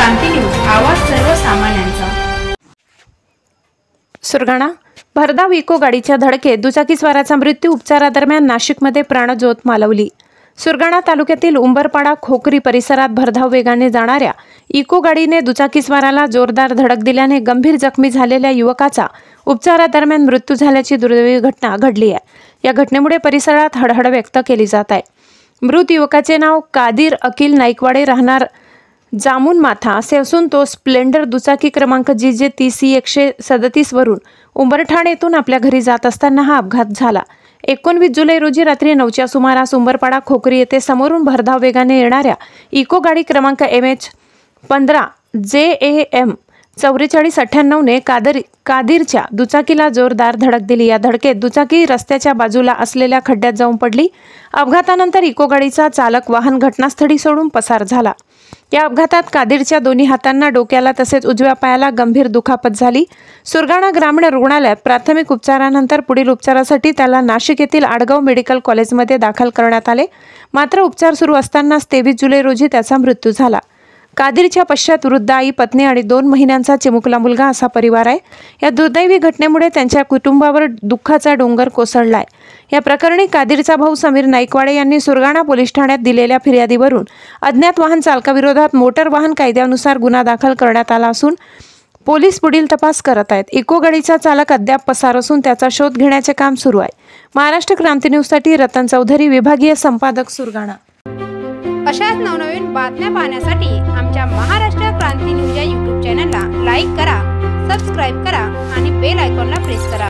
क्रांती news, आवाज सर्वसामान्यांचा। सुरगाणा भरधाव इको गाडीच्या धडकेत दुचाकीस्वाराचा मृत्यू, उपचारादरम्यान नाशिकमध्ये प्राणज्योत मालवली। सुरगाणा तालुक्यातील उंबरपाडा खोकरी परिसरात भरधाव वेगाने जाणाऱ्या इको गाडीने दुचाकीस्वाराला जोरदार धडक दिल्याने गंभीर जखमी झालेल्या युवकाचा उपचारादरम्यान मृत्यू झाल्याची दुर्दैवी घटना घडली आहे। या घटनेमुळे परिसरात हळहळ व्यक्त केली जात आहे। मृत युवकाचे नाव कादिर अकिल नाईकवाडे, राहणार जामुन माथा असे असून तो स्प्लेंडर दुचाकी क्रमांक GJ 30E137 वरून उंबरठाण येथून आपल्या घरी जात असताना हा अपघात झाला। 19 जुलै रोजी रात्री 9च्या सुमारास उंबरपाडा खोकरी येथे समोरून भरधाव वेगाने येणाऱ्या इको गाडी क्रमांक MH15 JAM 4498 ने कादिरच्या दुचाकीला जोरदार धडक दिली। या धडकेत दुचाकी रस्त्याच्या बाजूला असलेल्या खड्ड्यात जाऊन पडली। अपघातानंतर इको गाडीचा चालक वाहन घटनास्थळी सोडून पसार झाला। या अपघातात कादिरच्या दोन्ही हातांना, डोक्याला तसेच उजव्या पायाला गंभीर दुखापत झाली। सुरगाणा ग्रामीण रुग्णालयात प्राथमिक उपचारानंतर पुढील उपचारासाठी त्याला नाशिक येथील आडगाव मेडिकल कॉलेजमध्ये दाखल करण्यात आले। मात्र उपचार सुरू असतानाच 23 जुलै रोजी त्याचा मृत्यू झाला। कादिरच्या पश्चात वृद्ध आई, पत्नी आणि 2 महिन्यांचा चिमुकला मुलगा असा परिवार आहे। या दुर्दैवी घटनेमुळे त्यांच्या कुटुंबावर दुःखाचा डोंगर कोसळलाय। या प्रकरणी कादिरचा भाऊ समीर नाईकवाडे यांनी सुरगाणा पोलीस ठाण्यात दिलेल्या फिर्यादीवरून अज्ञात वाहन चालकाविरोधात मोटर वाहन कायद्यानुसार गुन्हा दाखल करण्यात आला असून पोलीस पुढील तपास करत आहेत। इको गाडीचा चालक अद्याप पसार असून त्याचा शोध घेण्याचे काम सुरू आहे। महाराष्ट्र क्रांती न्यूजसाठी रतन चौधरी, विभागीय संपादक, सुरगाणा। अशाच नवनवीन बातम्या पाहण्यासाठी आमच्या महाराष्ट्र क्रांती न्यूज या YouTube चॅनलला लाईक करा, सबस्क्राईब करा आणि बेल आयकॉनला प्रेस करा।